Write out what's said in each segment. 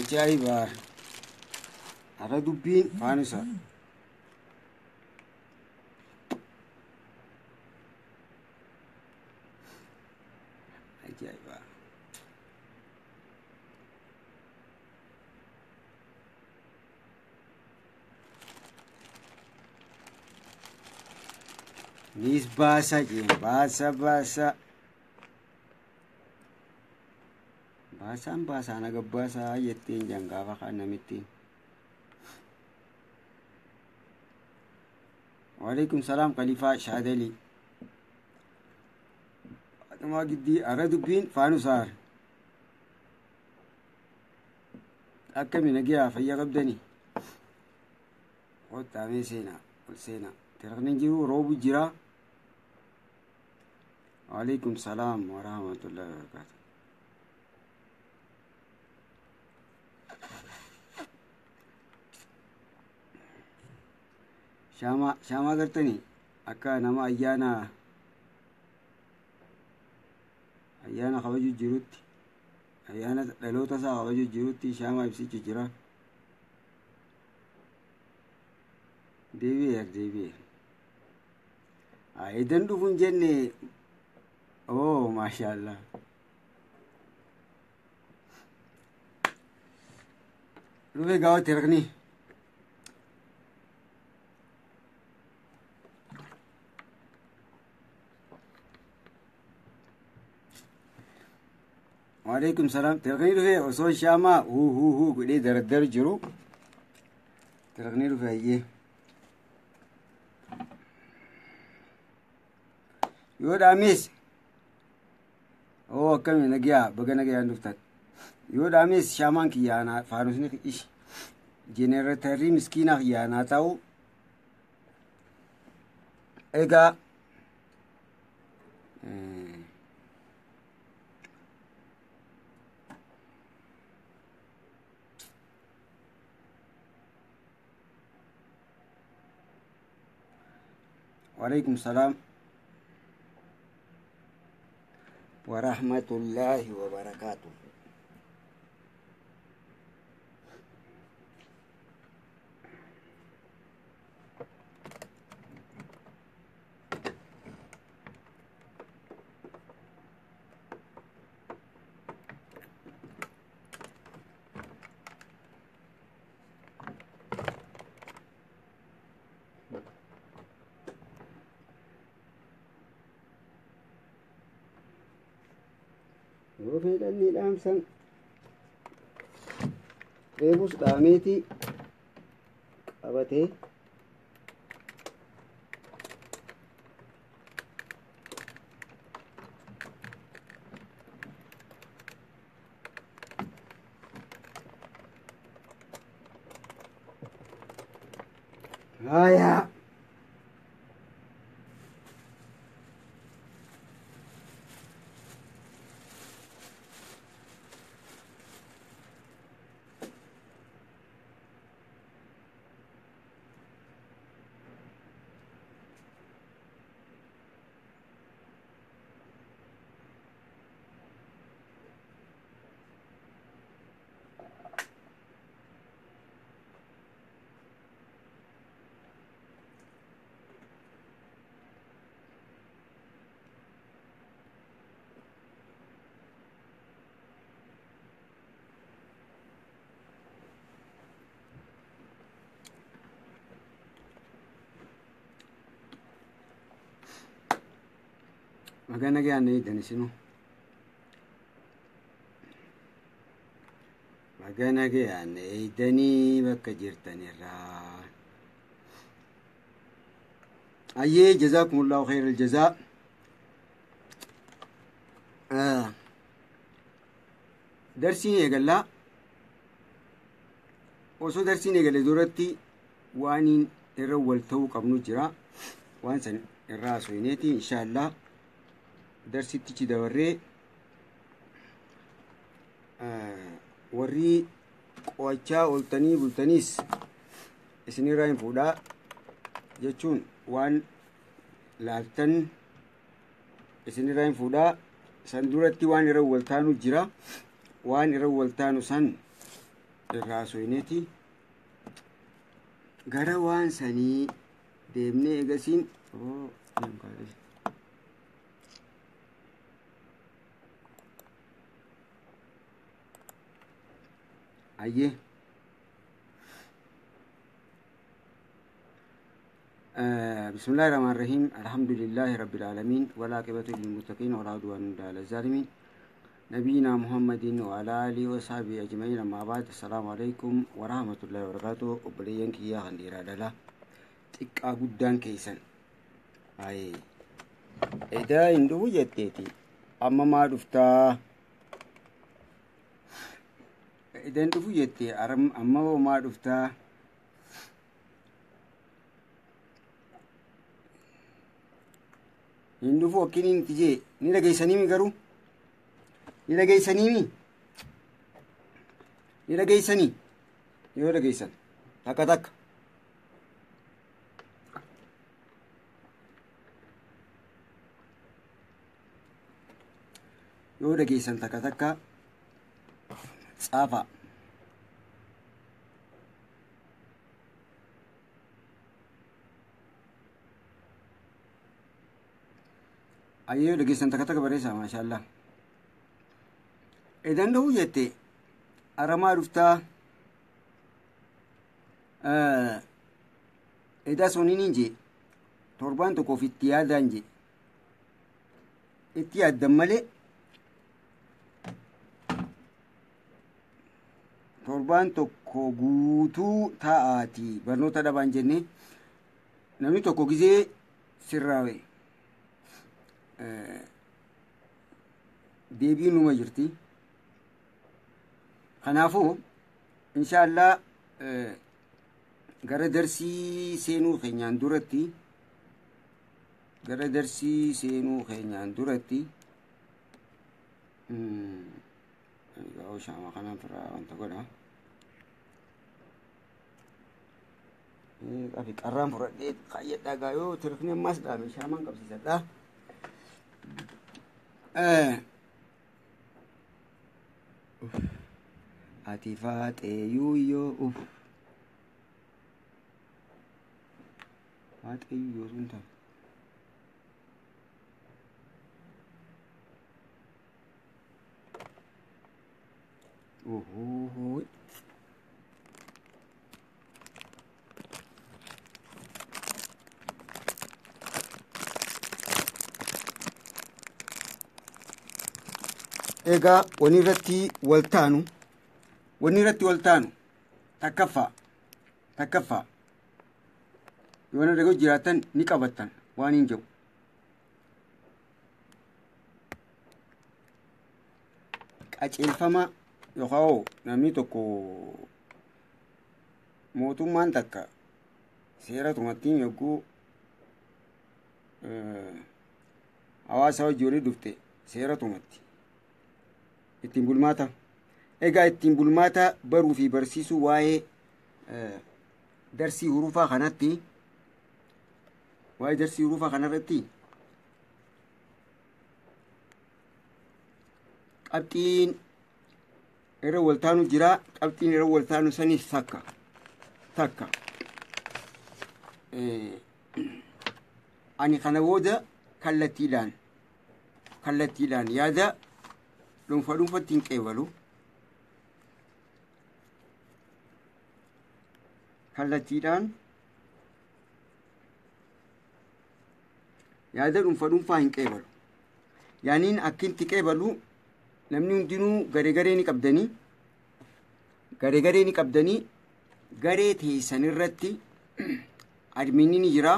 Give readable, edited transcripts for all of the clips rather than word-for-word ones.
ajaa'iba har'a dubbiin faanusa ajaa'iba nis baasa jeen baasa baasaan aga baasaa jettiin jangaafa kan namittiin waalaikum salaam Khalifaa Shaadeli atama giddi har'a dubbiin faanusaar akkami nagiyaa fayya qabdani qottaamee seenaa ol seenaa tiraqnin jiru roobu jira waalaikum salaam wa rahmatullahi wa barakatuh shama gartani akka nama ayyaana kabaju jirutti ayyaana dhaloota isaa kabaju jirutti shama ibsichi jira deebi'eer idan dhufun jenne oh maashaallah dhufe gawa tiraqni waalaikum salaam tiraqni dhufe osoo shaamaa huu godhee daraddar jiru tiraqni dhufe ayyee yoo dhaamis oo akkami nagiyaa baga nagayaan dhuftan yoo dhaamis shaamaan kiyyaanaa faanusni ish jenereetarii miskiinaa kiyyaanaa ta'u egaa waalaikum salaam wa rahmatullahi wa barakatuh yoo fedhanni dhaamsan reebus dhaameeti qabatee haya magana gaya ne da nisinu magana gaya ne da ni baka jirtanirra ayyee jazakumullahu khairal jazaa darsiin eegallaa osoo darsiin eegalle duratti waaniin irra wal ta'uu qabnu jira waan san irraa soineeti inshaallah darsittichi dabarree warri qo'achaa ooltanii bultaniis isinirraa hin fuudhaa jechuun waan laaltan isinirraa hin fuudhaa san duratti waan irra wal taanu jira waan irra wal taanu san irraa soyneeti gara waan sanii deemnee egasiin ayyee بسم الله الرحمن الرحيم الحمد لله رب العالمين والعاقبة للمتقين ولا عدوان إلا على الظالمين نبينا محمد وعلى آله وصحبه أجمعين أما بعد السلام عليكم ورحمة الله وبركاته وبليان كيا خنديرا دلا تكا قدان كيسن أي إذا إندو يتيتي أما ما دفتا إذا إندو يتي أما ما دفتا إندو فوكين تجي نيلا جيساني مي كرو نيلا جيساني يولا جيسان تاكا تاك يولا جيسان تاكا تاكا صافا أيه لقيسن تكتك بريسا ما شاء الله إذن لو يتي أرما رفتا إذا سونين جي توربان تكو في اتيادان جي اتياد دمالي توربان تكو قوتو تااتي برنو تدبان جنة نمي تكو جزي سراوي deebii numa jirti kanaafuu inshaallah gara darsii seenuu keenyaan duratti shaama kanaan firaa wanta godha qafi qarraan fudhadhee kaayyadhaa gaayoo tirfni ammaas dhaame shaamaan qabsiisadha ati faaxeeyyuu faaxeeyyuu sun ta'a egaa wanni irratti waltaanu takkaffaa yoo na dhagoo jiraatan ni qabattan waan hin jiru qaceelfama yookaan namni tokko mootummaan takka seera tumattiin yogguu hawaasa hojii olii dhufte seera tumatti ittiin bulmaata egaa ittiin bulmaata baruu fi barsiisuu waa'ee darsii hurufaa kanarratti qabxiin irra waltaanu jira qabxiin irra waltaanu sanis takka ani kana booda kallattiidhaan yaada dhuunfatti hin qeebalu kallattiidhaan yaada dhuunfaa hin qeebalu yaaniin akkinti qeebalu namni hundinuu garee ni qabdanii garee teessan irratti adminni ni jira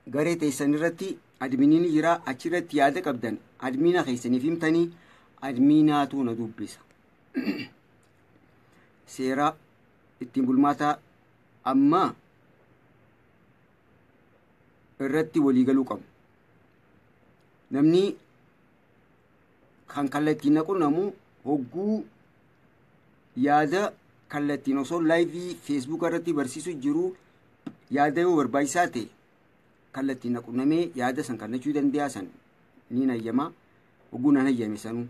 garee teessan irratti adminni ni jira achirratti yaada qabdan admina keessaniif himtanii adminaatu na dubbisa seera ittiin bulmaata amma irratti walii galuu qabu namni kan kallattiin naqunnamu hogguu yaada kallattiin osoo laayivii feesbuuk irratti barsiisu jiru yaada yoo barbaachisaa ta'e kallattiin naqunnamee yaada san kannachuu danda'a san ni nayyama oguu na nayyame sanuu.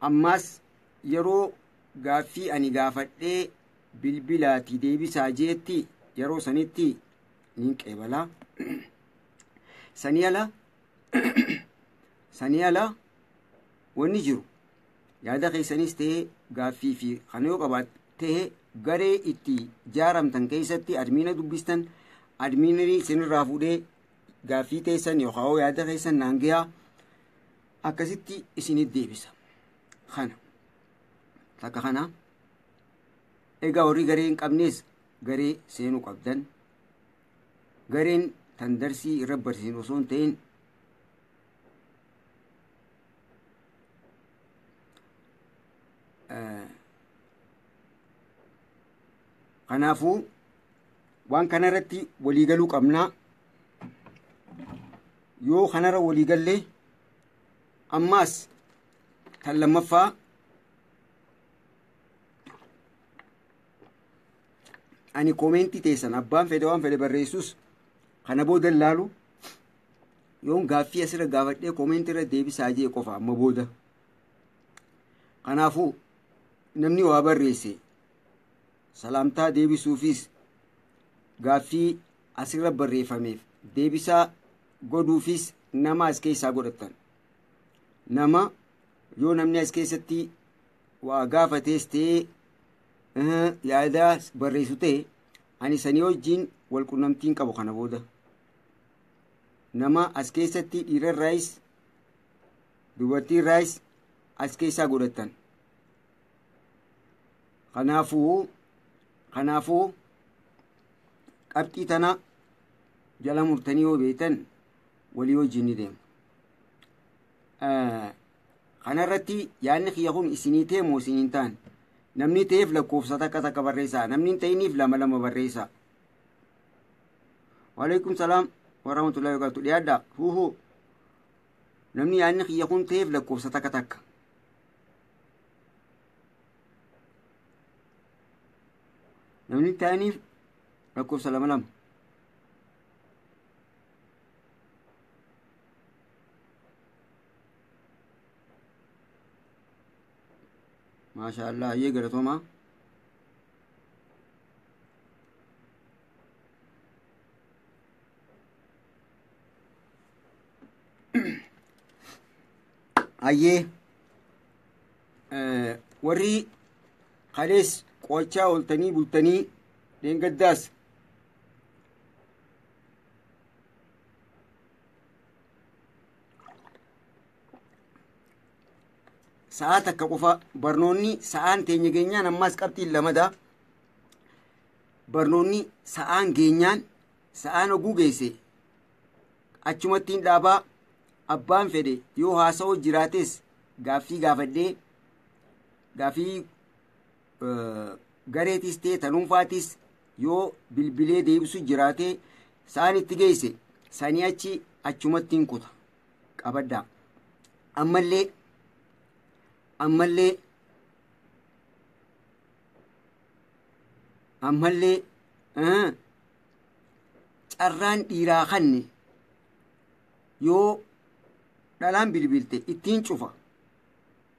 Ammas yeroo gaaffii ani gaafadhee bilbilaati deebisaa jeetti yeroo sanitti niin qeebalaa. Sanii ala wanni jiru yaada keessanis ta'ee gaaffii fi kana yoo qabaatte garee itti jaaramtan keessatti admiina dubbistan admiinii isinirraa fuudhee gaaffii teessan yookaan yaada keessan naangayaa akkasitti isinit deebisa. Kana takka kana egaa warri garee hin qabnes garee seenuu qabdan. Gareen tan darsii irra barsiisan osoo hin ta'in kanaafuu waan kanarratti waliigaluu qabnaa. Yoo kanarra waliigallee ammaas tan lammaffaa ani koomentii teessan abbaan fedhe waan fedhe barreessus kana booda laalu yoon gaaffii asirra gaafadhee koomentii irra deebisaa jee qofa amma booda. Kanaafuu namni waa barreesse salaamtaa deebisuufis gaaffii asirra barreeffameef deebisaa godhuufis nama as keessaa godhatan. Nama yoo namni as keessatti waa gaafatees ta'ee yaada barreessu ta'e ani sanii wajjin wal qunnamtiin qabu kana booda. Nama as keessatti dhiirarraayis dubartiirraayis as keessaa godhatan. Kanaafuu qabxii tana jala murtanii yoo beektan walii wajjin ni deema. Kanarratti yaadni kiyya kun isinii ta'e moo isin hin taane? Namni ta'eef lakkoofsa takka barreessaa, namni hin ta'iniif lama barreessaa. Waalaikum salaam warahmatullahi wabarakatuh. Dhiyaadhaa huuhuu namni yaadni kiyya kun ta'eef lakkoofsa takka. Namni ta'aniif lakkoofsa lama. Maashaallah ayyee galatoomaa. Ayyee warri kalees qo'achaa ooltanii bultanii dheengaddaas sa'a takka qofa barnoonni sa'aan teenya geenyaan ammaas qabxiin lamada. Barnoonni sa'aan geenyaan sa'aan oguu geesse achumattiin dhaabaa. Abbaan fedhe yoo haasa'oo jiraates gaaffii gaafadhee gaaffii gareetis ta'e tanuunfaatis yoo bilbilee deebisu jiraatee sa'aan itti geesse sanii achumattiin kuta qabaddaa. Ammallee carraan dhiiraa kanne yoo dhalaan bilbilte ittiin cufa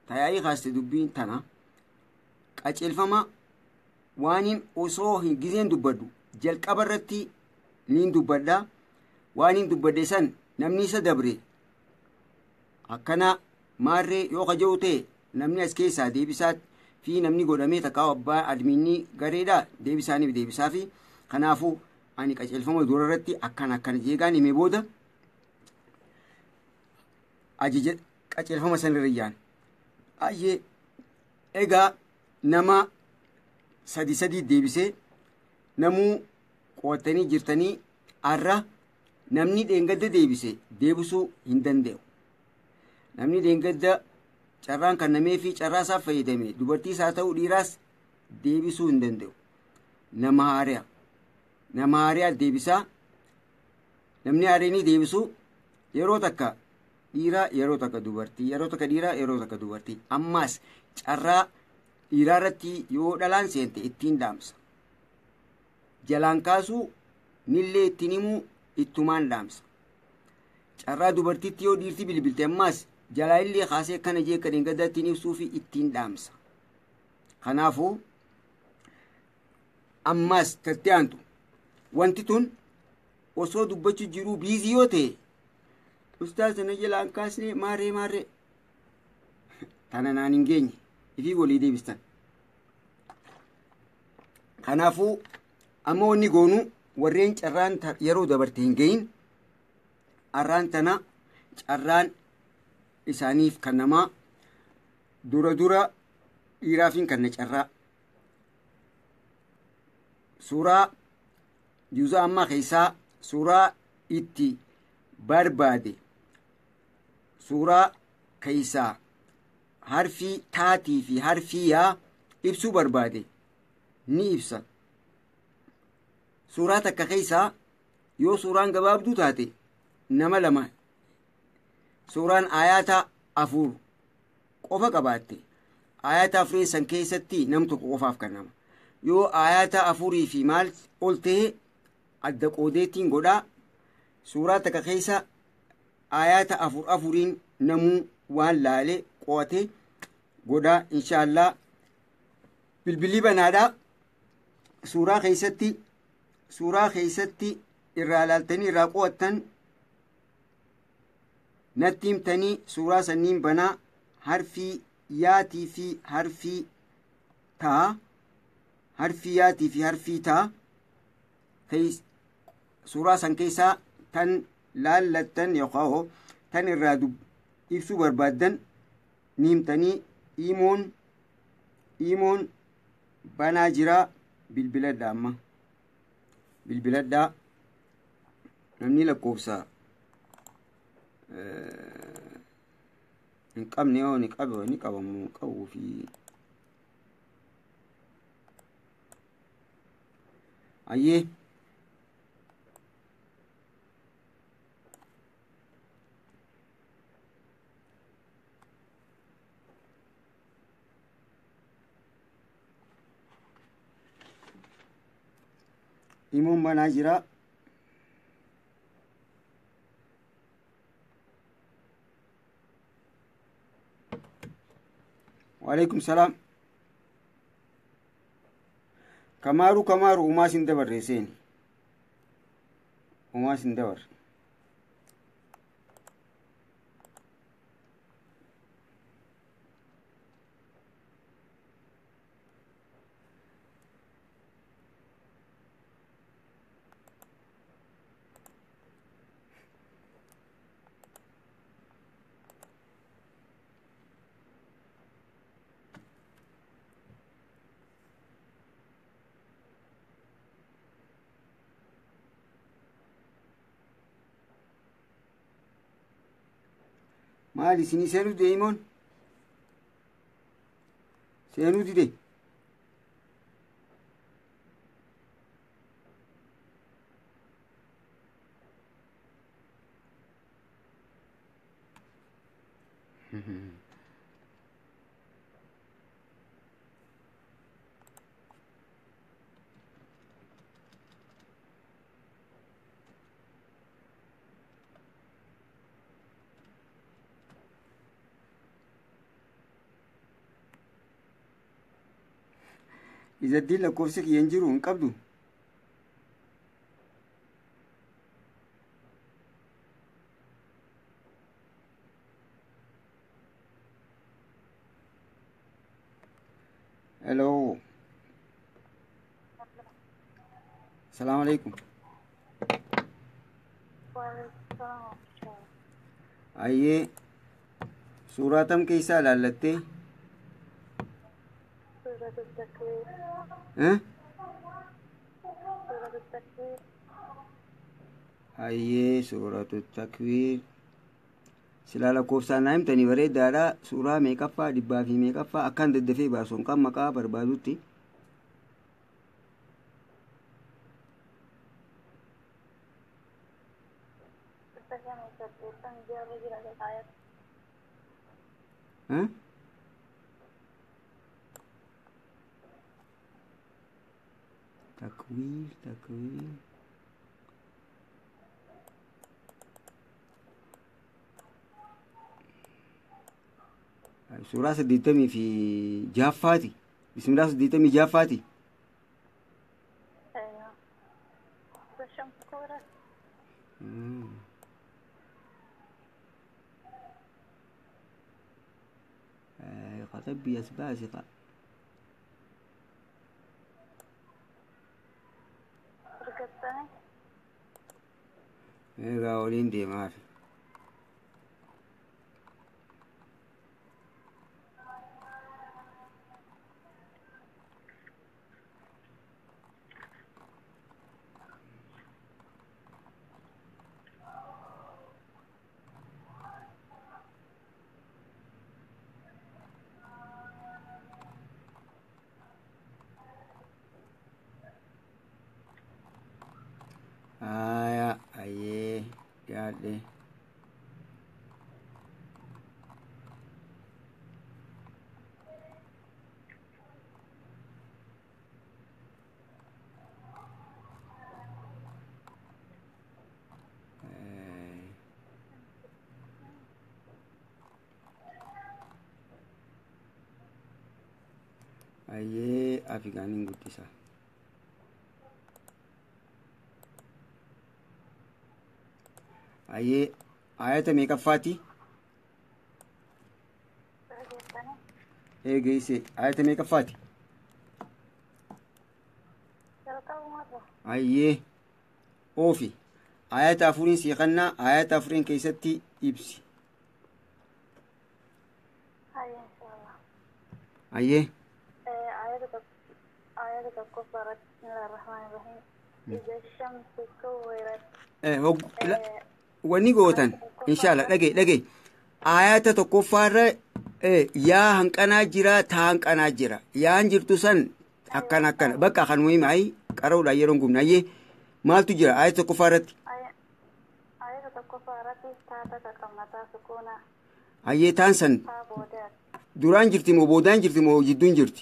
tayaa'ii kaaste dubbiin tana qaceelfama waaniin osoo hin gizeen dubbaddu jalqaba irratti niin dubbaddaa. Waaniin dubbadde san namni isa dabre akkana maarree yoo kaja'u ta'e namni as keessaa deebisaa fi namni godhamee takkaa abbaa admiinii gareedhaa deebisaaniif deebisaa fi kanaafuu ani qaceelfama dura irratti akkana jeegaan himee booda ajaja qaceelfama sanirra yaan. Ayyee egaa nama sadi deebisee namuu qo'attanii jirtanii arra namni dheengadda deebise deebisuu hin danda'u. Namni dheengadda carraan kan namee fi carraa isaaf fayyadame dubartiis haa ta'u dhiiraas deebisuu hin danda'u. Nama haariyaa deebisaa. Namni haareenii deebisuu yeroo takka dhiiraa yeroo takka dubartii yeroo takka dhiiraa yeroo takka dubartii. Ammaas carraa dhiiraa irratti yoo dhalaan seente ittiin dhaamsa. Jalaan kaasuu nillee ittiin himuu ittumaan dhaamsa. Carraa dubartiitti yoo dhiirti bilbilte ammaas jalaa illee kaasee akkana jee kan gaddaa ittiin ibsuu fi ittiin dhaamsa. Kanaafuu ammaas tattee aantu wanti tun osoo dubbachuu jiruu biizii yoo ta'e ustaaz sana jalaan kaasnee maarree tana naan hin geenye ifii walii deebistan. Kanaafuu amma wanni goonu warreen carraan yeroo dabarte hin gahin arraan tana carraan isaaniif kan namaa dura dhiiraafin kan na carraa suuraa juuza amma keessaa suuraa itti barbaade suuraa keessaa harfii taatii fi harfii yaa ibsuu barbaade ni ibsa. Suuraa takka keessaa yoo suuraan gabaabduu taate nama lama suuraan ayata 4 qofa qabaatte ayata 4 san keessatti nam tokko qofaaf kannama. Yoo ayata 4 fi maal ol ta'e adda qoodeetiin godhaa suuraa takka keessa ayata 4 namuu waan laale qo'ate godhaa inshaallah. Bilbilii banaadhaa suuraa keessatti irraa laaltanii irraa qo'attan natti himtanii suuraa sanniin banaa harfii yaatii fi harfii taa suuraa san keessaa tan laallattan yookaan tan irraa ibsuu barbaaddan ni himtanii imoon banaa jiraa bilbiladhaa amma bilbiladhaa namni lakkoofsa hin qabne yoo ni qabamu qabuu fi ayyee imoon banaa jira. وعليكم السلام. كمارو وما سندبر ريسين وما سندبر maali isinii seenuu dide imoon seenuu dide izaddiin lakkoofsi kiyyan jiru hin qabdu. Hello. Assalamu alaikum. Ayyee suuraa tam keessaa laallattee ayyee suuratu takwiir silaa lakkoofsaan naa himtanii bareedaadha. suuraa meeqaffaa 100 fi meeqaffaa akkaan daddafee baasuun kan maqaa barbaadutti تكوير suuraa 80 fi jaffaati. Bismillah 80 jaffaati. طبي أسباسقة قاولين دي ما في aye yaadde aye afigaaniin guddisa aye ayata meeqaffaati eegeyse ayata meeqaffaati aye oofi ayata afuriin siiqannaa ayata afuriin keessatti ibsi aye إذا الشمس كورت wani gootan inshallah dhagee ayata tokkoffaarra yaa hanqanaa jira taa hanqanaa jira yaan jirtu san akkana bakka kan muhiim ay qarawudha yeroon gumnaayee maaltu jira ayata tokkoffaarratti taata qammataa sukuuna ayyee taan san duraan jirti moo boodaan jirti moo jidduun jirti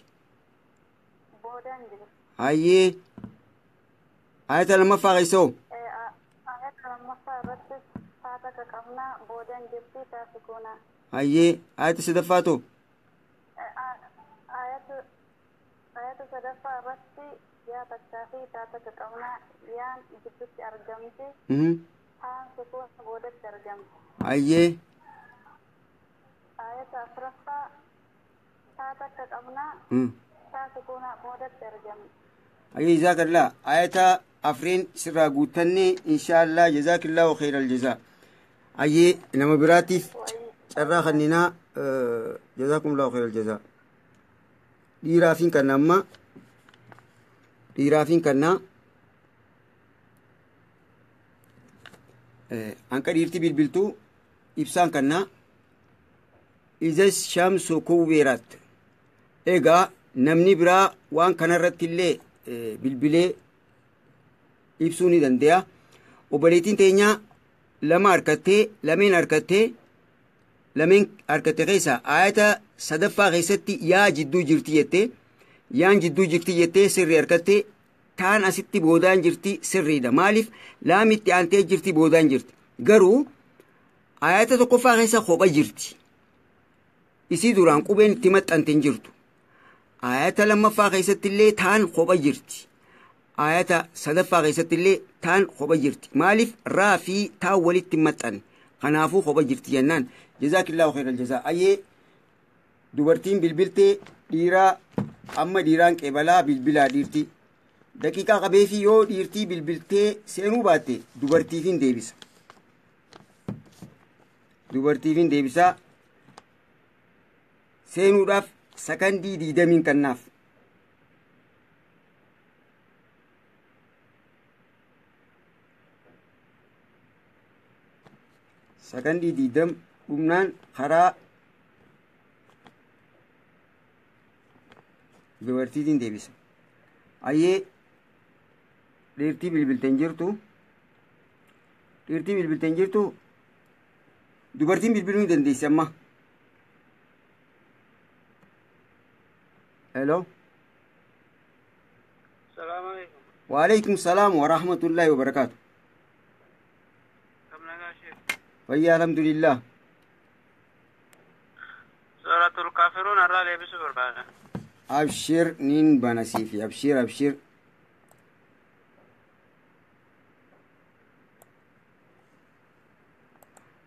boodaan jirti ayyee ayata lammaffaa keessoo ayyee ayata sadaffaatoo ayata sadaffaa irratti yaa takkaa fi taata qaqabnaa yaan gidduutti argamti taan sukuuna boodatti argamti ayyee ayata afuraffaa taata qaqabnaa taa sukuuna boodatti argamti ayyee jazaakallaa ayata afreen sirraa guutanne inshallah jazaakillahu khairal jazaa ayyee nama biraatiif carraa kanninaa jazaakumullahu khairal jazaa dhiiraafiin kannaa amma dhiiraafiin kannaa hanqa dhiirti bilbiltuu ibsaan kannaa iza shamsu kuwwirat egaa namni biraa waan kanarratti illee bilbilee ibsuu ni danda'a obboleettiin teenyaa lama harkattee keessa ayata sadaffaa keessatti yaa jidduu jirti jettee yaan jidduu jirti jettee sirrii harkattee taan asitti boodaan jirti sirriidha maaliif laamitti aantee jirti boodaan jirti garuu ayata tokkoffaa keessa kopha jirti isii duraan qubeen itti maxxante hin jirtu ayata lammaffaa keessatti illee taan kopha jirti ayata sadaffaa keessatti illee taan kopha jirti maaliif raa fi taan walitti maxxan kanaafuu kopha jirti jennaan jazaakillahu khairal jazaa ayyee dubartiin bilbiltee dhiiraa amma dhiiraan qeebalaa bilbilaa dhiirti daqiiqaa qabeefi yoo dhiirtii bilbiltee seenuu baatte dubartiifin deebisa seenuudhaaf sakandii 20 kannaaf sakandii 20 dhumnaan karaa dubartiitiin deebisa ayyee dhiirtii bilbilteen jirtu dubartiin bilbiluu ni dandeessi amma hello السلام عليكم وعليكم السلام ورحمة الله وبركاته كم لك يا شيخ ويا الحمد لله سورة الكافرون الرالي بسور بعد. أبشر نين بنسيفي أبشر أبشر.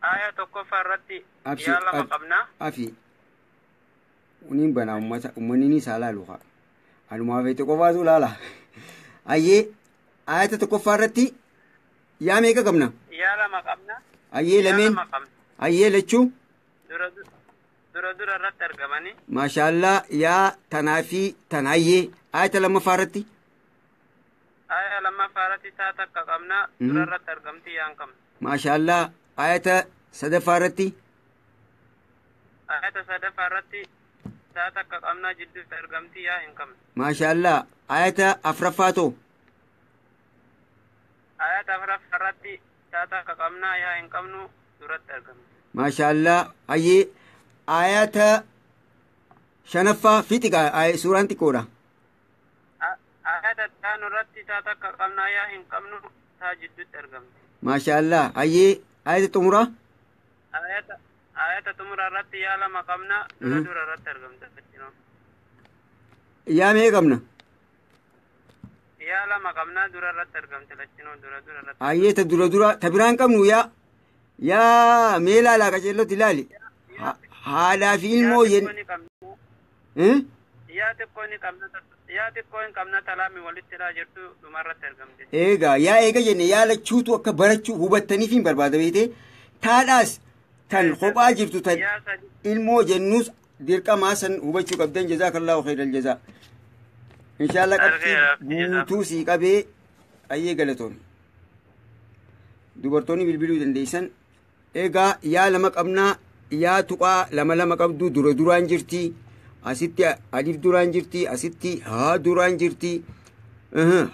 آية تكفى الرتي أبشر يا لما قبنا أفي ونين بنا أمني سالالوها أنا في تكفى زولالا أيه آية تكفى الرتي يا ميكا قمنا يا لما قبنا أيه لمن أيه لتشو درا الرت أرجماني ما شاء الله يا تنافي تنايي آية لما فارتي آية لما فارتي تاتك قمنا درا الرت أرجمتي يانكم ما شاء الله آية صدف فارتي آية صدف فارتي تاتك قمنا جد أرجمتي يا إنكم ما شاء الله آية أفرفاتو آية أفرف فارتي تاتك قمنا يا إنكم نو درا أرجمتي ما شاء الله أيه آية شنفة في تقا آية سورة تكورا آية تانو رتي تاتك قمنا يا إنكم نو تاجد أرجمتي ما شاء الله أيه آية تمرة آية تمرة رتي يا لما قمنا درا رت أرجمتي يا مي قمنا يا لما قمنا درا رت أرجمتي لتشنو درا رت أيه تدرا تبران قمنو يا ميلا لا كجلو تلالي هذا في الموين يا تكون كمنا تلامي ولتلا جرتو دمرة ترجمتي إيجا جني يا لتشوتو كبرتشو هو بتني بربادة بيته تاداس تن خبا جرتو تن الموين نوس ديركا ماسن هو بتشو كبدن جزاك الله خير الجزاء إن شاء الله بوتو سيكا بي أيه غلطون dubartoonni bilbiluu dandeessan egaa yaa lama qabnaa yaa tuqaa lama qabdu duraan jirti asitti alif duraan jirti asitti haa duraan jirti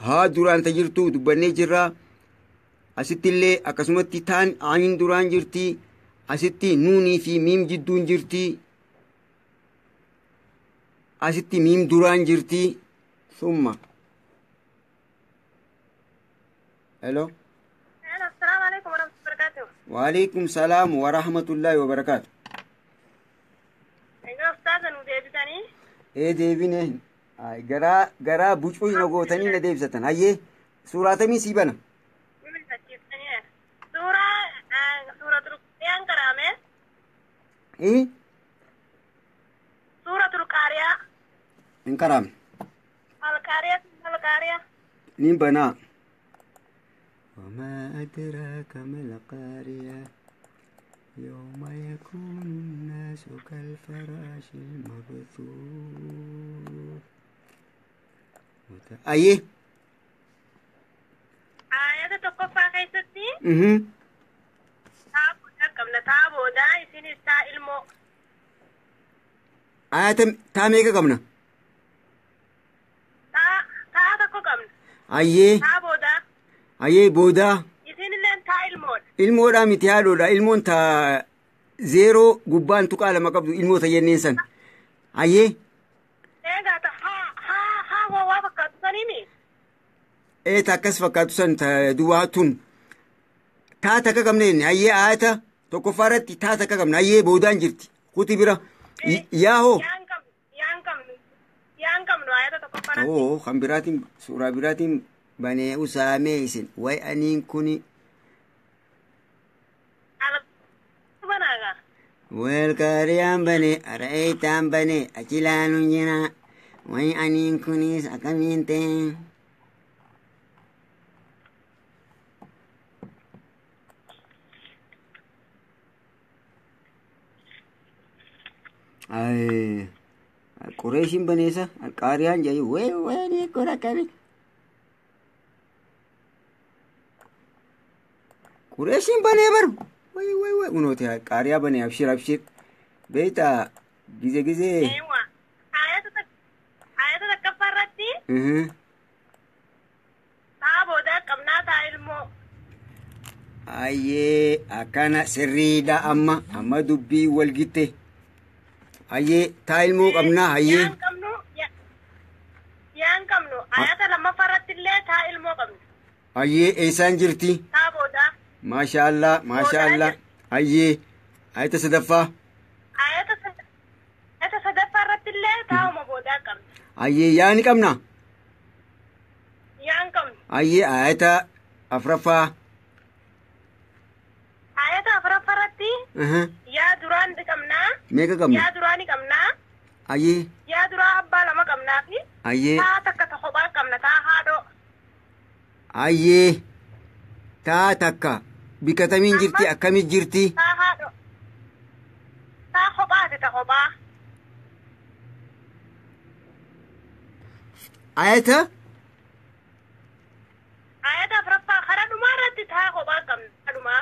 haa duraan ta jirtu dubbannee jirra asitti illee akkasumatti taan ayin duraan jirti asitti nuunii fi miim jidduun jirti asitti miim duraan jirti summa hello وعليكم السلام ورحمة الله وبركاته. أيها أستاذ نديبتني؟ إيه ديبينه. غرا بوشوي نقوتني نديبستن. هاي سورة مين سيبنا؟ سورة القيان كرامة. إيه؟ سورة القارية. إن كرام. القارية. نين بنا. وما أدراك ما القارية يوم يكون الناس كالفراش المبثوث أيه آية تقفى كيستي تابو دا يسيني ستا إلمو آية تاميكا قمنا تا تقو قمنا أيه تابو دا أيه بودا يسين اللي انتا إلمون إلمو دا متيالو دا إلمو انتا زيرو قبان تقال ما قبضو إلمو تينين سن أيه إيه ها وافقات سنيني إيه تاكس فكاتو سن دواتون تاتا كامنين أيه آية تكفارت تاتا كامن أيه بودان جرتي كوتي برا ياهو يانكم نو آية تكفارت أوه خمبراتين سورة براتين بني أساميسن وي أنين كوني على بناغا والكاريان بني أرأيتان بني أجلان جنا وي أنين كوني ساكمينتين أي القريشين بنيسا القاريان جاي وي نيكورا كاري قريشين بني بر وي ونوتي قاريا بني أبشر بيتا جزي أيوة آية تكفرتي تابو دا قمنا تا إلمو أيه أكان سريدا أما دبي والجتة أيه تايلمو قمنا أيه يان كمنو آية لما فرت اللي تايلمو قمنا أيه إيسان جرتي تابو دا ما شاء الله أيه آية تصدفة آية taa'uma boodaa qabna. Ayyee yaa ni qabna. Yaa hin qabnu. Ayyee ayata afraffaa. Ayata afuraffaa irratti yaa duraan ni qabnaa. Meeqa qabna? Yaa duraa ni qabnaa. Ayyee. Yaa duraa abbaa lama qabnaa fi Ayyee. taa takka ta kophaa qabna taa haadhoo. Ayyee. Taa takka biqiltamiin jirti akkamit jirti? Taa haadhoo. Taa kophaati ta kophaa. Ayata? Ayata afuraffaa karaa dhumaa irratti taa kophaa qabna karaa dhumaa.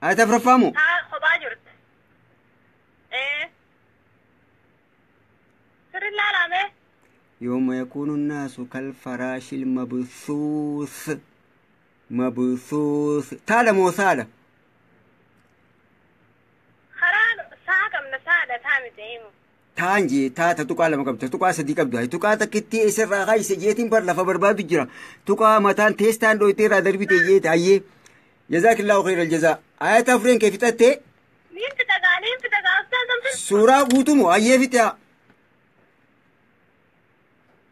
Ayata afraffaa moo? taa kophaa jirti. Sirri laalame. يوم يكون الناس كالفراش المبثوث مبثوث تالا مو سالا Karaa saa qabna saadha taa miti himu. تانجي تا تتوقع لما قبل تتوقع صديق عبد هاي تتوقع تكتي اسر راغاي سجيتين بر لفا برباد جرا تتوقع متان تيستان دو تيرا دربي تيجي تايي جزاك الله خير الجزاء آيات أفرين كيف تتي Niin fitagaa ustaazan fi سورة قوتمو أيه فيتا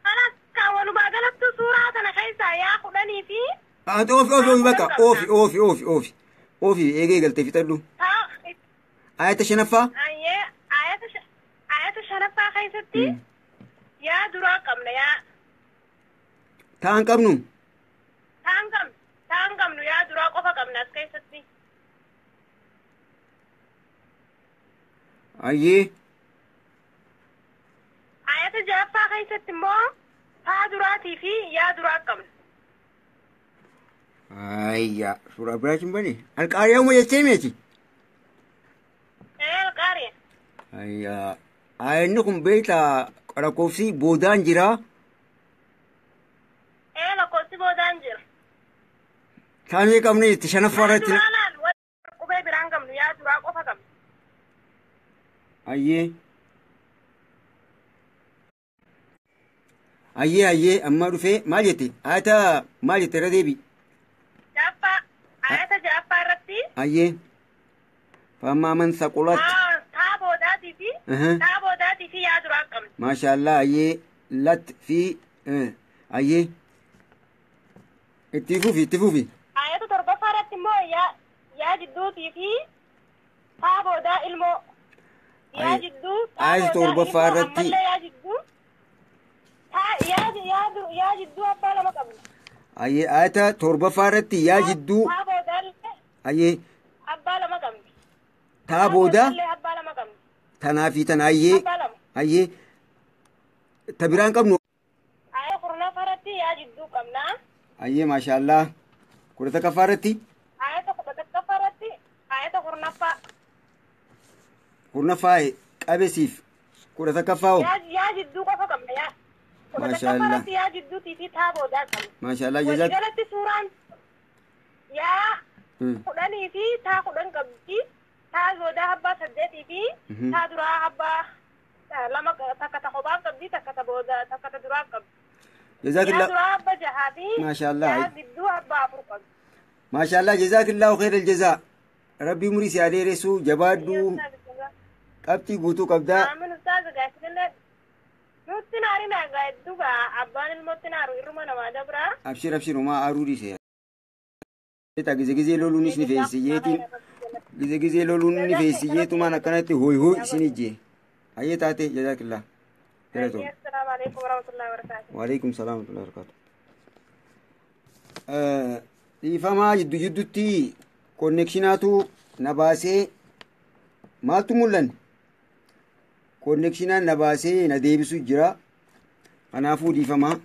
kanas kan walumaa galatti suuraa kana keessaa yaa kudhanii fi أوفي بقى أوفي إيجي قلت في تلو taa آيات شنفة ayyee ayata shanaffaa keessatti yaa duraa qabna yaa تان قبنو taan qabnu yaa duraa qofa qabna as keessatti. أيه Ayata ja'affaa keessatti immoo taa duraatii fi yaa duraa qabna. أيا سورة براجم بني القارئ يوم يجتمعتي Qaariya. أيا أنكم بيتا ركوفسي بودان جرا Lakkoofsi boodaan jira. ثاني كمني تشنف Yaa فرت duraa laal qubee biraan qabnu yaa duraa qofa qabna. أيه أما رفي مالتي أتا مالتي رديبي Ayata ja'affaa irratti أيه فأما من ثقلت taa boodaatii fi yaa duraa qabna. ما شاء الله أيه لت في أيه اتفوفي Ayata torbaffaa irratti immoo yaa jidduutii fi taa boodaa ilmoo. Yaa Ay- jidduu ayata torbaffaa irratti- ammallee yaa jidduu yaa jidduu abbaa lama qabna. أيه أتا تربة فارتي يا جدو Taa boodaallee أيه abbaa lama qabna. تابودا boodaallee abbaa lama qabna. تنافي تنايه Abbaa lama. أيه تبران كم Ayata kurnaffaa irratti yaa jidduu qabna. أيه ما شاء الله كرة كفارتي Ayata kudha takkaffaa irratti ayata kurnaffaa كرنا فاي أبسيف كرة كفاو yaa jidduu qofa qabna yaa. Kudha Masha Allah. takkaffaa irratti yaa jidduutii fi taa boodaa qabna. ما شاء الله جزاك Waliigalatti suuraan yaa مم. kudhanii fi taa kudhan qabdi. Taa boodaa abbaa saddeetii fi taa duraa abbaa lama takka ta kophaa qabdi takka ta boodaa takka ta duraa qabdi. جزاك Yaa الله duraa abbaa jahaa fi ما شاء الله. yaa gidduu abbaa afur qabdi. ما شاء الله جزاك الله خير الجزاء ربي مريسي عليه رسو جبادو قبتي قوتو قبدا Aamin ustaaza gaafillee nutti naarinaa gaadduga abbaan ilmootti naaru irruma namaa dabraa. أبشر وما أرودي سيا إتا جزء لولوني سني في سيجيتين جزء لولوني في سيجيتو ما نكنت هوي سنيجي أيه تاتي جزاك الله خيرتو Assalamu alaikum warahmatullahi wabarakatuh. وعليكم السلام ورحمة الله وبركاته إفما جدتي كونكشناتو نباسي مالتو مولن كونكشنا نباسي نديبسو جرا أنا فو ديفما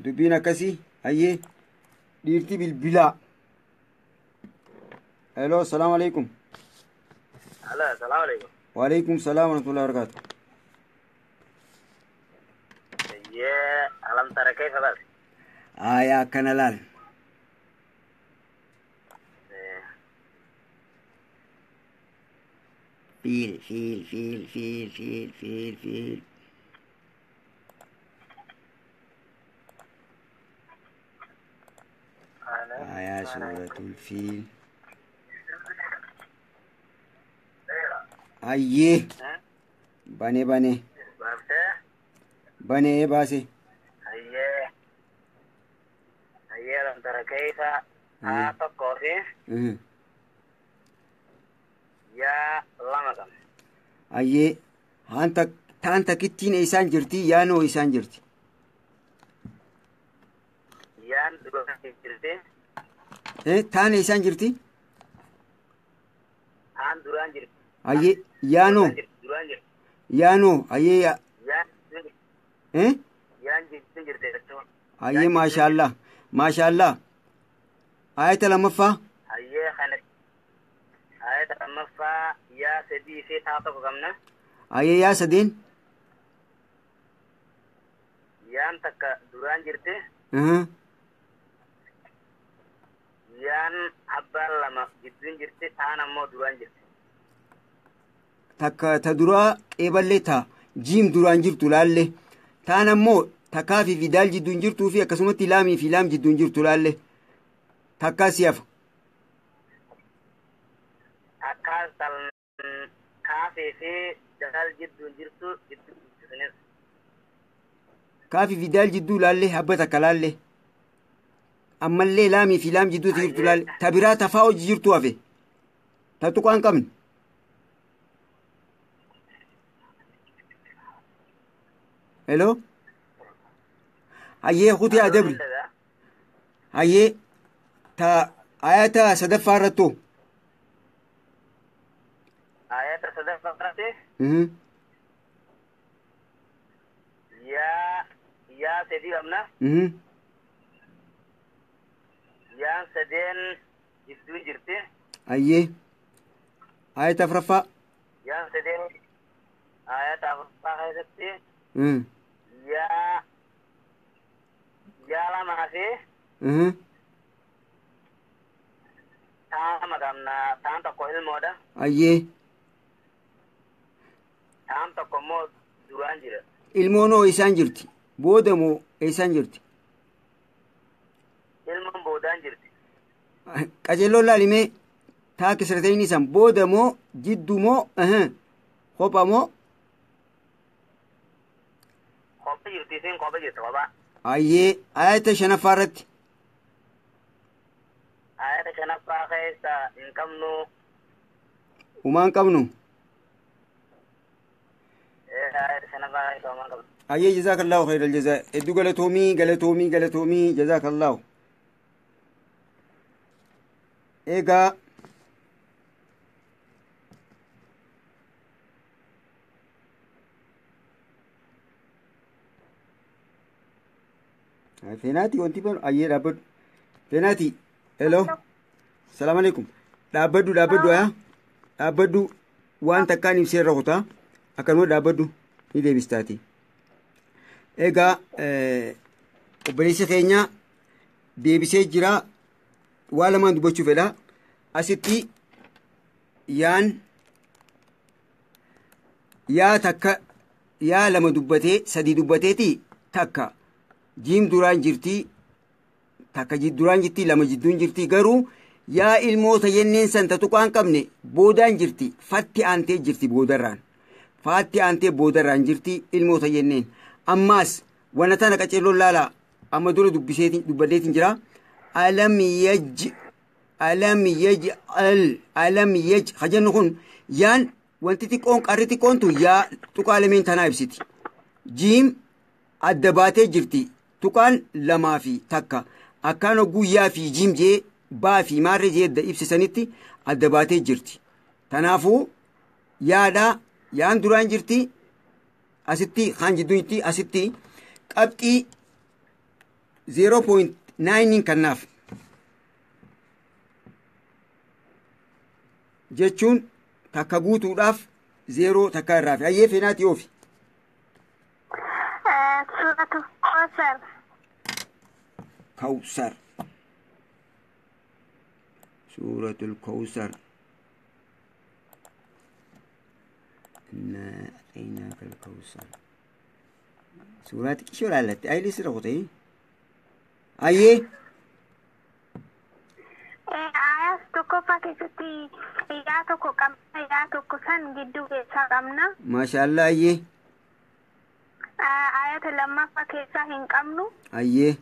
دبينا كسي أيه ديرتي بالبلا الو السلام عليكم هلا السلام عليكم. وعليكم السلام ورحمة الله وبركاته يا ألم ترى كيف بس؟ يا كنلال فيل يا سورة الفيل ayyee bane Baafte. bane baase Hayyee lantara keessa haa tokkoo fi yaa lama qaba. ayyee taan takkittiin isaan jirti yaanoo isaan jirti Yaan duraan jirti. taan isaan jirti Haan duraan jirti. ayyee yaanoo Duraan jirti. yaanoo ayyee Yaan jirti jechuudha. ayyee maashaallah ayata lamaffaa Hayyee kana ayata lammaffaa yaa sadii fi taa tokko qabna. ayyee yaa sadeen Yaan takka duraan jirti. Yaan abbaan lama gidduun jirti. Taan ammoo duraan jirti. takka ta duraa qeeballee ta jiim duraan jirtu laalle taan ammoo takkaa fi daal jidduun jirtuu fi akkasumatti laamii fi laam jidduun jirtu laalle takkaa siyafa Akkaas kaafee fi daal jidduun jirtu gidduu jirtunis. kaafi fi daal jidduu laalle habba takka laalle ammallee laamii fi laam jidduuti jirtu laalle ta biraa tafaa hojii jirtu hafe ta tuqaan qabne hello hayyee kuti adabri hayyee ta ayata sadaffaa irratto Ayata sadaffaa irratti yaa sadii qabna. Yaan sadeen jidduu jirti. hayyee ayata afuraffaa Yaan sadeen ayata afuraffaa keessatti yaa lamaa fi taan lama qabna. Taan tokko ilmoodha. hayyee Taan tokko immoo duraan jira. ilmoonoo isaan jirti booda moo isaan jirti Ilmoon boodaan jirti. qajeelloon laalimee taa kisrateeyni isan booda moo jiddu moo kopha moo Kopha jirti isiin kopha jirti kophaa. hayyee ayata shanaffaa irratti Ayata shanaffaa keessa hin qabnu. umaan qabnu Ayata shanaffaa keessa homaa qabnu. hayyee jazaakallahu khayral jazaa hedduu galatoomii jazaakallahu egaa feenaati wanti banu ayyee dhaabbadhu feenaati hello salaam alaikum dhaabbadhu dhaabbadhu waan takkaan ibseerra kutaa akkanuma dhaabbadhu ni deebistaati egaa obboleessi keenya deebisee jira waa lamaan dubbachuu fedha asitti yaa takka yaa lama dubbatee sadii dubbateeti takka jiim duraan jirti takka duraan jirti lama jidduun jirti garuu yaa ilmoota yenneen santa tuqaan qabne boodaan jirti fatti aantee jirti boodarraan jirti ilmoota yenneen ammaas wana tana qaceelloon laalaa amma dura dubbadeetiin jira alam yaj hajannu kun yaan wanti xiqqoon qarri xiqqoontu yaa tuqaa lameen tanaa ibsiti jiim adda baatee jirti tuqaan lamaa fi takka akkaan hogguu yaa fi jiim jee baa fi maarree jee adda ibsisanitti adda baatee jirti tanaafuu yaan duraan jirti asitti kaan jidduu jirti asitti qabxii 0.9 kannaaf jechuun takka guutuudhaaf 0 takka irraa fi hayyee feenaati oofi كوثر سورة الكوثر إنا أتيناك الكوثر سورة شو لالت أي لسه رغتي أيه آية tokkoffaa keessatti yaa tokko qabna yaa tokko san gidduu keessaa qabna. Maashaallah ayyee. Ayata lammaffaa keessaa hin qabnu. Ayyee.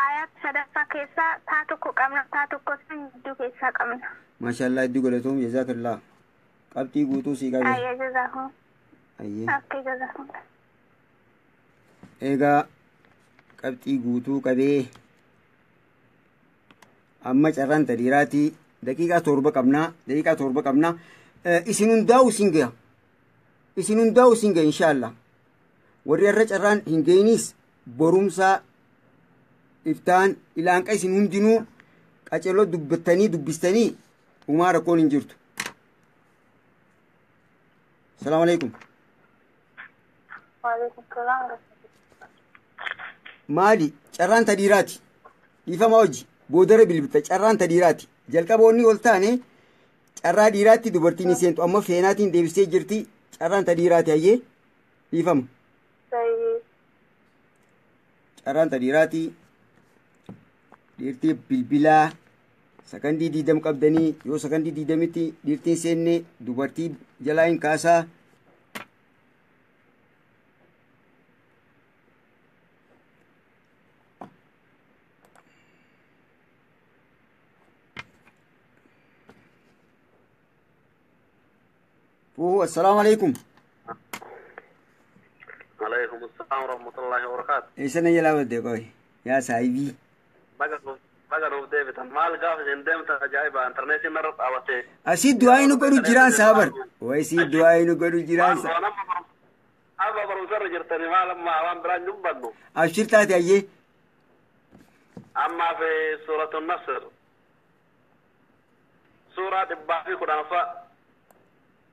Ayata sadaffaa keessaa taa tokko qabna taa tokko san gidduu keessaa qabna. Maashaallah iddoo galatoom jazakallah. Qabxii guutuu sii qabe. Ayyee jazakum. Ayyee. Akkee jazakum. Egaa qabxii guutuu qabee amma carraan tadiiraatii daqiiqaa 7 qabnaa isin hundaa'u isin ga'a inshaallah warri irra carraan hin ga'inis borumsaa iftaan ilaanqa isin hundinuu qaceloo dubbistanii umaa rakkoon hin jirtu. Salaamu alaikum. Waalaikum salaam. Maali carraan tadiiraati dhiifama hojii boodara bilbilta carraan tadiiraati jalqaboonni ol taane carraa dhiiraatti dubartiin hin seentu amma feenaatiin deebisee jirti carraan tadiiraati ayyee dhiifama carraan tadiiraati dhiirtii bilbilaa sakandii 20 qabdanii yoo sakandii 20tti dhiirtiin seenne dubartii jalaa hin kaasaa. السلام عليكم. وعليكم السلام ورحمة الله وبركاته. إيش أنا يلا بدي قوي يا سايبي. بقى نودي بتمال قاف زندم تجايب إنترنت مرة أوتي. أسيد دعائي نقولوا جيران صابر. وأسيد دعائي نقولوا جيران صابر. أبا بروسر جرتني ما لما أوان بران جنبنا. أبشر تاتي أيه. أما في سورة النصر. سورة الباقي قرآن فا.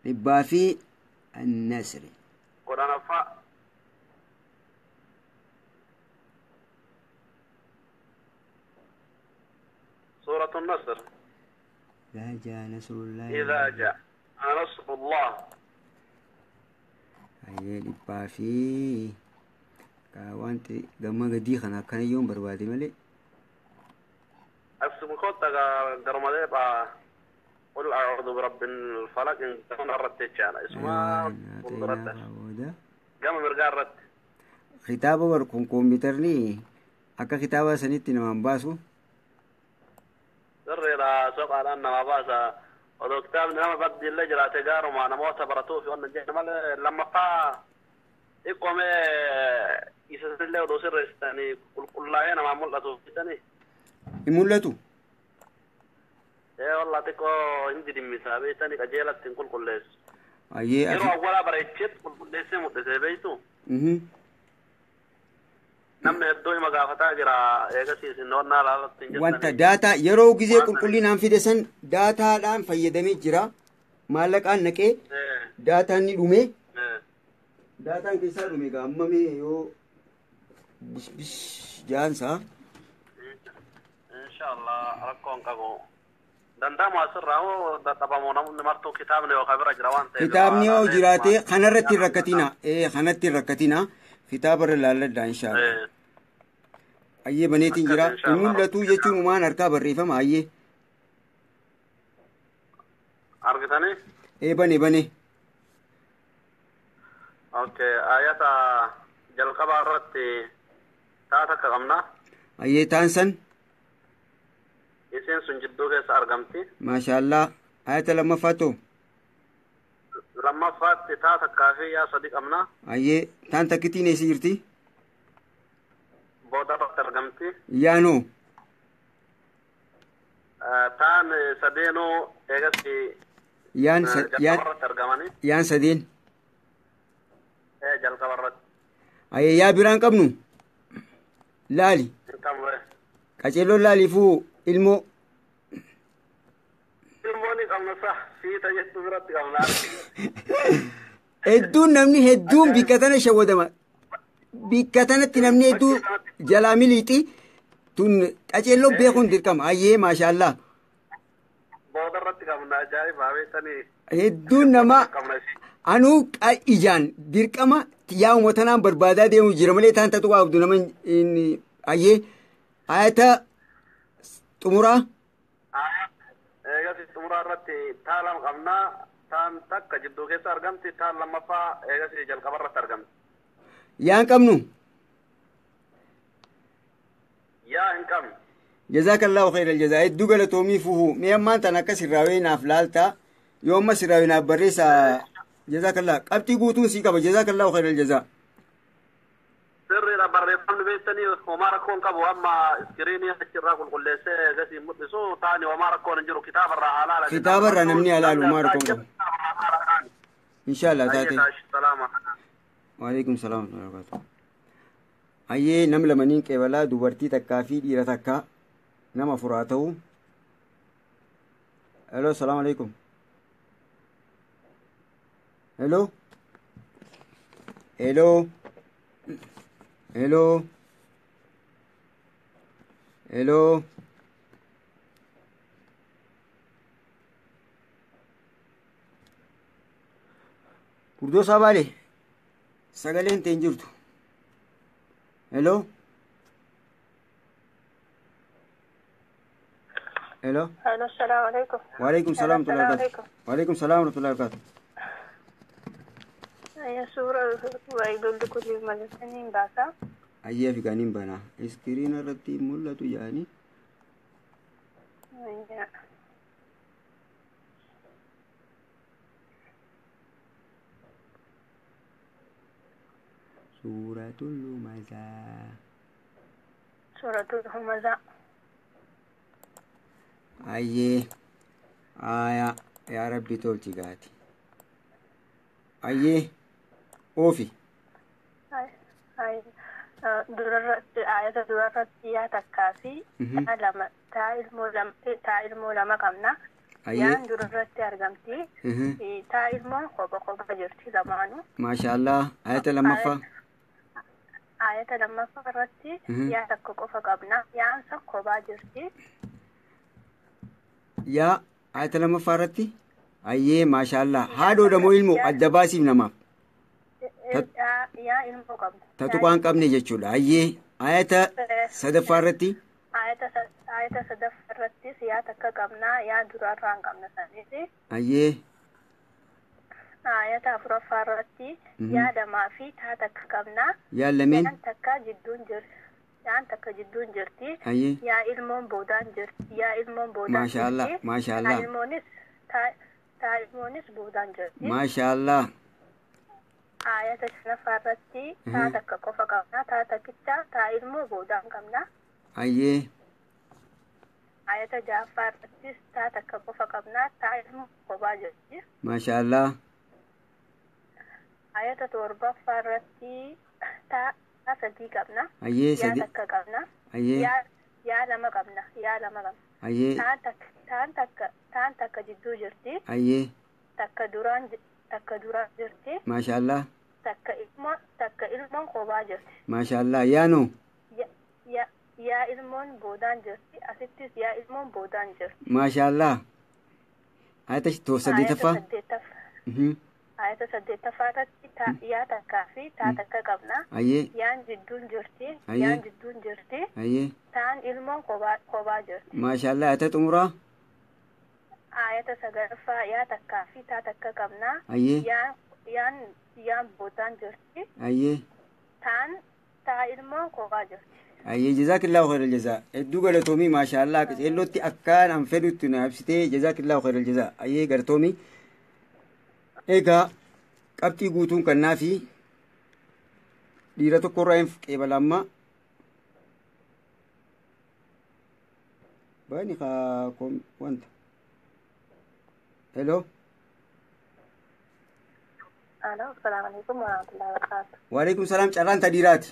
ربا في النسر قرآن فا سورة النصر إذا جاء نصر الله إذا جاء نصر الله أيه ربا في كوانت جمع جدي خنا كان يوم بربادي ملي أسمع كوتا كرمالي با قل أعوذ برب الفلق إن كان رتّي أنا اسمه رتّ جام مرجع رتّ خطابه وركون كمبيوترني أكا خطابه سنتي نمان باسو سر لا سوق على أن ما باسا ودو كتاب نما بدي الله جل تجارة ما نموت براتو في أن جه لما قا إقوم يسأل الله ودو سر استني كل لا أنا ما مولته استني يمولته والله تكو عندي دم مسابي تاني كجيلة تنقل كلش. أيه. يروح ولا بريتشت كلش متسابيتو. نمني الدوي مقافة جرا إيجاسي سنورنا لا تنجس. وانت داتا يروح جزء كل نام في دسن داتا دام فيدمي جرا مالك أنك داتا نلومي. داتا كيسا لومي كأمامي يو بس جانسا. إن شاء الله أركون كابو. دندام أسرعه دتابا نمرتو كتابني وخبر أجروان. كتابني وجراتي خنرتي ركتينا خنرتي ركتينا كتاب الرلالة إن شاء الله. أيه بنيتين جرا إنه لتو يجون ما نركب الريفة ما أيه. أركتني؟ إيه بني. أوكي آيات جلقة بارتي تاتا كغمنا. أيه تانسن. إسين سنجدو كيس أرقمتي ما شاء الله آية لما فاتو تاتا كافي يا صديق أمنا أيه تان تكتين يسيرتي بودا أرقمتي يانو تان سدينو إيغسي يان سدين إيه جلقة برد أيه يا بيران قبنو لالي كاچلو لالي فو ilmoo ilmooni qabna sax fiita jettu biratti qabna hedduun namni hedduun bikka tana shawwadama bikka tanatti namni hedduu jalaa miliixi tun qaceelloo beekuun dirqama ayyee maashaallah boodarratti qabna ajaa'iba beektanii hedduun nama anuu ijaan dirqama yaa'uma tanaan barbaadaa deemu jira malee taan tatu waa abdu nama ayyee ayata طمرة xumuraa irratti taa lama qabnaa taan takka jidduu keessa argamti taan lammaffaa eegas jalqaba irratti argamti. Yaa hin qabnu. Yaa hin qabnu. Jazakallahu khairal jazaa. Hedduu galatoomi fuhu. Mee ammaan tan akka sirraawee naaf laaltaa. Yoo amma sirraawee naaf barreessa. Jazakallah. Qabxii guutuun sii qaba. Jazakallahu khairal jazaa. Sirriidha barreeffamni beektanii homaa rakkoon qabu amma iskiriinii achirraa qulqulleessee gasii mul'isu taani homaa rakkoon hin jiru kitaabarraa halaala. Kitaabarraa namni halaalu homaa rakkoon qabu. Inshallah taate. Waalaikum salaam wa rahmatullahi. Ayyee nam lamaniin qeebalaa dubartii takkaa fi dhiira takkaa nama furaa ta'u. Hello, salaamu alaikum. Hello. Hello. Hello. Hello. Purdoo Sabaale. Sagaleen ta'in jirtu. Hello. Hello. Hello, assalamu alaikum. Waalaikum salaam wa rahmatullahi. Waalaikum salaam wa rahmatullahi wa barakatuh. Ya suura waayilolli kulli malatanii baasa. Ayyee fi gaaniin bana. Iskiriina irratti mul'atu yaani. Suuratul Humazaa. Suuratul Humazaa. Ayyee. Aayaa. Yaa Rabbi tolchi gaati. Ayyee. Oofi. Ayata durarratti yaa takkaa fi taa ilmoo lama qabna. Yaan durarratti argamti. Taa ilmoon kopha jirti lamaanuu. Maashaallah. Ayata lammaffaa. Ayata lammaffaa irratti yaa takka qofa qabna. Yaan san kophaa jirti. Yaa ayata lammaffaa irratti. Ayyee maashaallah. Haadhoodha moo ilmoo adda baasiif namaaf. Yaa ilmoo qabna. Tatuqaan qabne jechuudha. Ayyee ayata sadaffaa irratti. Ayata sadaffaa irrattis yaa takka qabna. Yaa durarraa hin qabna saniiti. Ayyee. Ayata afuraffaa irratti yaa lamaa fi taa takka qabna. Yaa lameen. Yaan takka jidduun jirti. Yaan takka jidduun jirti. Ayyee. Yaa ilmoon boodaan jirti. Yaa ilmoon boodaan jirti. Maashaallah. Maashaallah. Taa ilmoonis boodaan jirti. Maashaallah. Ayata shanaffaa irratti taa takka qofa qabna. Taa takkicha taa ilmoo boodaan qabna. Ayyee. Ayata ja'affaa irrattis taa takka qofa qabna. Taa ilmoo kophaa jirti. Maashaallah. Ayata torbaffaa irratti taa sadii qabna. Ayyee sadii. Yaa takka qabna. Ayyee. Yaa lama qabna. Yaa lama qabna. Ayyee. Taan takka jidduu jirti. Ayyee. Takka duraan jirti. Maashaallah. Takka ilmoon kophaa jirti. Maashaallah. Yaanoo. Yaa ilmoon boodaan jirti. Asittis yaa ilmoon boodaan jirti. Maashaallah. Ayata saddeetaffaa. Ayata saddeettaffaa irratti yaa takkaa fi taa takka qabna. Ayyee. Yaan jidduun jirti. Ayyee. Yaan jidduun jirti. Ayyee. Taan ilmoon kophaa jirti. Maashaallah. Ayata xumuraa. Ayata sagalaffaa yaa takkaa fi taa takka qabna. Ayyee. Yaan boodaan jirti. Ayyee. Taa ilmoon kophaa jirti. Ayyee jazaakillahu khairal jazaa. Hedduu galatoomii maashaallah qaceellootti akkaan an fedhutti na ibsitee jazaakillahu khairal jazaa. Ayyee galatoomii. Egaa qabxii guutuun kannaa fi dhiira tokko irraa hin qeebala amma. Bani wanta. Hello. Assalamu alaikum warahmatullahi wabarakatuh. Waalaikum salaam. Carraan tadiiraati.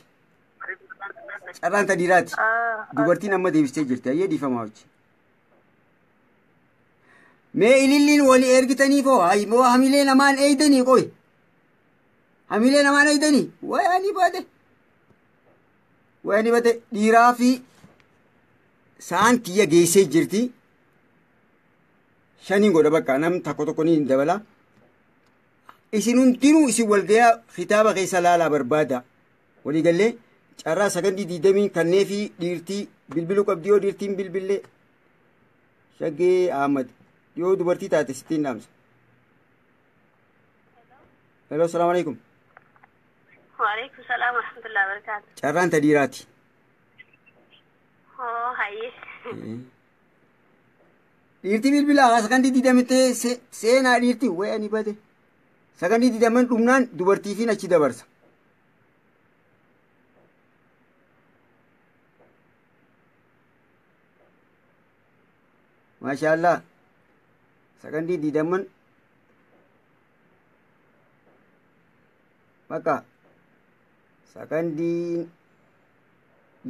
Carraan tadiiraati. Dubartiin amma deebistee jirti. Ayyee dhiifamaa hojii. Mee ililliin walii ergitanii foo moo hamilee namaan eeydanii qoy. Hamilee namaan eeydanii wayaanii baate. Wayaanii baate dhiiraa fi sa'aan tiyya geessee jirti. Shaniin godha bakka nam tokko ni dabala. Isin hundinuu isin walgayaa kitaaba keessa laalaa barbaada. Walii gallee carraa sagandii 20 kannee fi dhiirtii bilbiluu qabdi yoo dhiirtiin bilbillee shaggee Ahmad yoo dubartii taate sittiin dhaamsa. Hello, assalamu alaikum. Waalaikum salaam wa rahmatullahi wa barakatuh. Carraan ta dhiiraati. Hayyee. Dhiirti bilbilaa sakandii didamtee seenaa dhiirti wayyaa ni bade. Sakandii didaman dhumnaan dubartiifiin achi dabarsa. Maashaallah. Sakandii didaman maka sakandii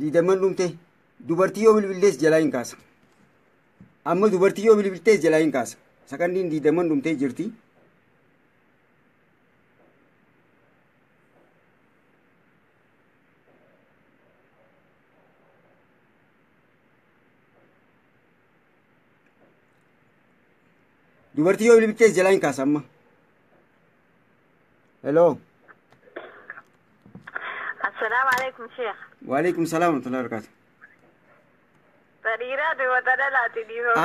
didaman dhumte dubartii yoo bilbiltees jalaa hin kaasa. Amma dubartii yoo bilbiltees jalaa hin kaasa. Sakandiin didaman dhumtee jirti. dubartii yoo bilbiltees jalaa hin kaasa amma. Hello. Assalamu alaikum Sheikh. Waalaikum salaam wa rahmatullahi wa barakatuh. Tadhiiraa duwwata dhalaati dhiiroo.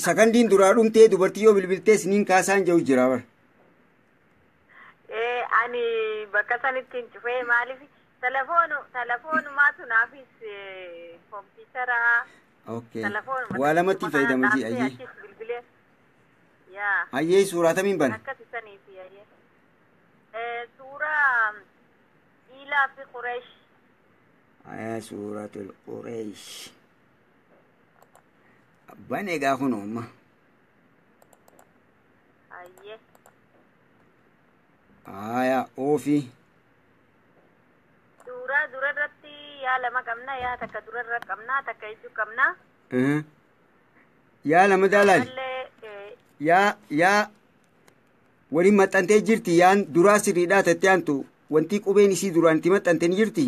Sakandiin duraa dhumtee dubartii yoo bilbiltees niin kaasaan jiru jira bar. Ani bakka sanitti hin cufee maaliif telefoonumaatu naafis kompiitara. Okay. Waa lamatti fayyadamati ayyee. Ayyee suuraa tamiin bana. Akkasi saniifi ayyee. Suuraa Ilaa fi Qureesh. Suuratul Qureesh. Abbaan egaa kun oomma. Ayyee. Oofi. Suuraa durarratti yaa lama qabna yaa takka durarra qabna takka iddoo qabna. Yaa lama daalaali. Yaa waliin maxxantee jirti yaan duraa sirriidhaa tattee aantu wanti qubeen isii duraan itti maxxantee ni jirti.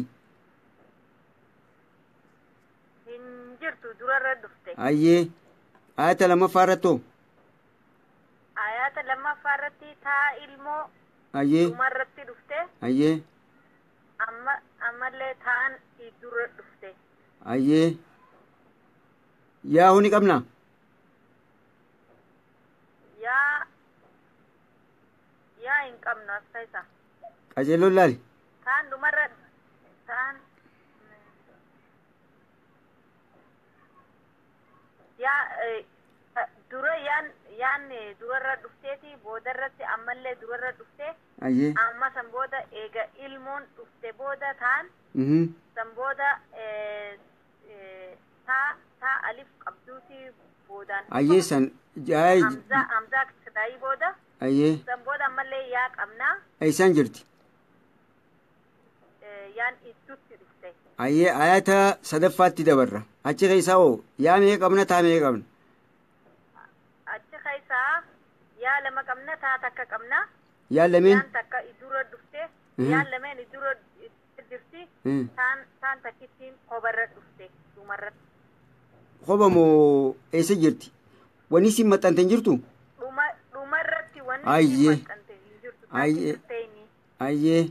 Hin jirtu durarra dhufte. Ayyee. Ayata lammaffaa irrattoo. Ayata lammaffaa irratti taa ilmoo. Ayyee. Dhumarratti dhufte. Ayyee. Ammallee taan dura dhufte. Ayyee. Yaa huni qabna. Yaa hin qabnu as taisa. Qajeeloon laali. Taan dhumarra taan dura yaan durarra dhufteeti boodarratti ammallee durarra dhuftee. Ayyee. Amma san booda eega ilmoon dhufte booda taan. San booda taa alif qabduuti boodaan. Ayyee san. Hamzaa kitaayii booda. Ayyee. San booda ammallee yaa qabnaa. Eessaan jirti? Yaan idduutti dhufte. Ayyee ayata sadaffaatti dabarra. Achi keessaa hoo yaa mee qabna taa mee qabna? Achi keessaa yaa lama qabna taa takka qabna. Yaa lameen? Yaan takka iddura dhufte. Yaan lameen iddura jirti. Taan takkittiin kobarra dhufte dhumarratti. Koba moo eessa jirti? Wanni siin maxxante hin jirtu? Dhumarratti wanni siin maxxante hin jirtu. Ayyee.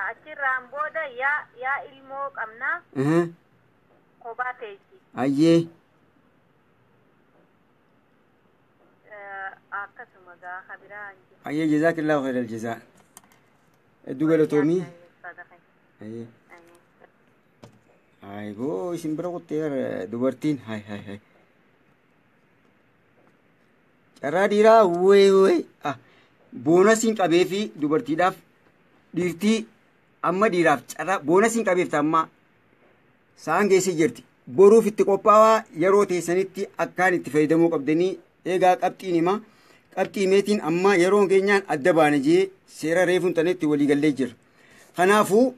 Achirraan booda yaa ilmoo qabnaa. Kophaa teessi. Ayyee. Akkasuma gaafa biraa hin jiru. Ayyee jazaakillaahu khayral jazaa. Hedduu galatoomii. Ayyee. Aygoo isin bira qottee dubartiin hay. Carraa dhiiraa wee boonasiin qabee fi dubartiidhaaf dhiirtii amma dhiiraaf carraa boonasiin qabeef amma sa'aan geessee jirti. Boruuf itti qophaa'aa yeroo teessanitti akkaan itti fayyadamuu qabdanii eegaa qabxiin himaa qabxii meetiin amma yeroo keenyaan adda baana jee seera reefuun tanetti waliigallee jira. Kanaafuu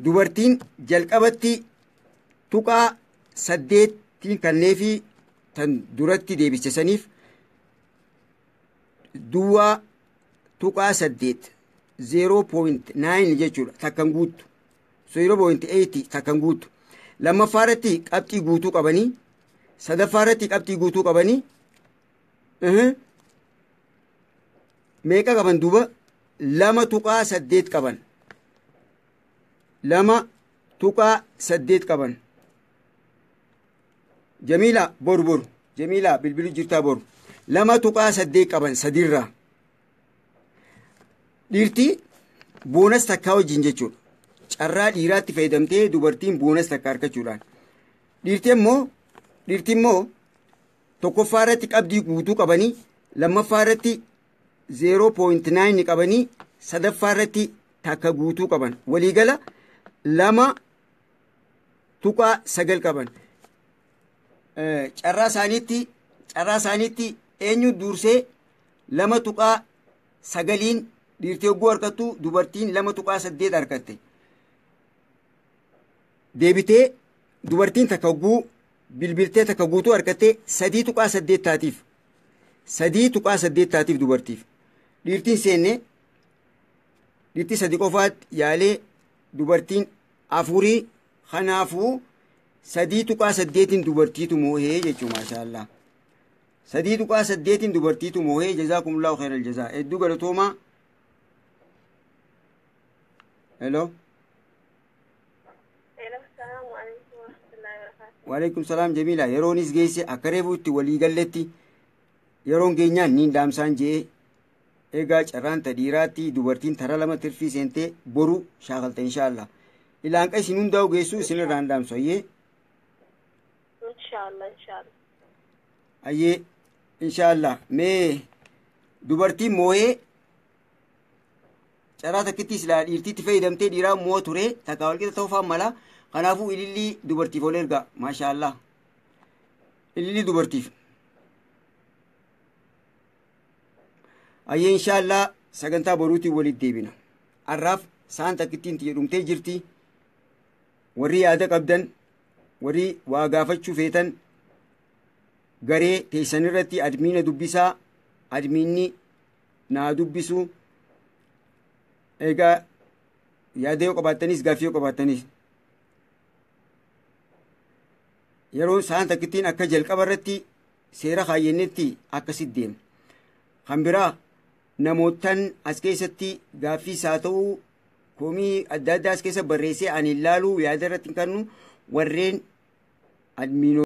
dubartiin jalqabatti tuqaa 8 kanneefi tan duratti deebisaniif duwwaa tuqaa 8 0.9 jechuudha takkan guuttu 0.8 takkan guuttu lammaffaa irratti qabxii guutuu qabanii sadaffaa irratti qabxii guutuu qabanii meeqa qaban duuba 2 tuqaa 8 qaban 2 tuqaa 8 qaban Jamiila boru Jamiila bilbilu jirtaa boru 2.8 qaban sadirraa dhiirtii boonas takkaa wajjin jechuudha. Carraa dhiiraatti fayyadamtee dubartiin boonas takka argachuudhaan. Dhiirtii immoo tokkoffaa irratti qabdii guutuu qabanii lammaffaa irratti 0.9 qabanii sadaffaa irratti takka guutuu qaban waliigala 2.9 qaban. Carraa isaaniitti eenyu dursee 2.9 dhiirtii hogguu argattu dubartiin 2.8 argatte. Deebitee dubartiin takka hogguu bilbiltee takka guutuu argattee 3.8 taatiif. 3.8 taatiif dubartiif. Dhiirtiin seenne dhiirtii 3 qofaatti yaalee dubartiin 4 kanaafuu 3.8 dubartiitu moohee jechuudha maashaallah. 3.8 dubartiitu moohee jazaakumullahu khairal jazaa. Hedduu galatoomaa. Hello. Waalaikum salaam Jamiila. Yeroonis geesse akka reefuutti walii galletti yeroon geenyaan niin daamsaan jee egaa carraan dhiiraatti dubartiin tara 2 tirfii seentee boru shaakalta inshaallah. Ilaan isin hundaa'u geessu isinirraan daamsu ayyee. Inshallah. Ayyee inshaallah. Mee dubartiin moo'ee carraa takkitti silaa dhiirtiitti fayyadamtee dhiiraa moo ture takka walqixa ta'uu fa'aa mala. Kanaafuu ilillii dubartiif ol erga maashaallah. Ilillii dubartiif. Ayyee inshaallah sagantaa boruutiin walitti deebina. Har'aaf saan takkittiin jedhumtee jirti. Warri yaada qabdan warri waa gaafachuu feetan garee teessan irratti admiina dubbisaa admiinni naa dubbisu egaa yaada yoo qabaattanis gaaffii yoo qabaattanis yeroo saan takkittiin akka jalqaba irratti seera kaayyennetti akkasit deema. Kan biraa namootaan as keessatti gaaffiis haa ta'uu komii adda addaa as keessa barreessee ani ilaaluu yaada irratti kennu warreen admiinoo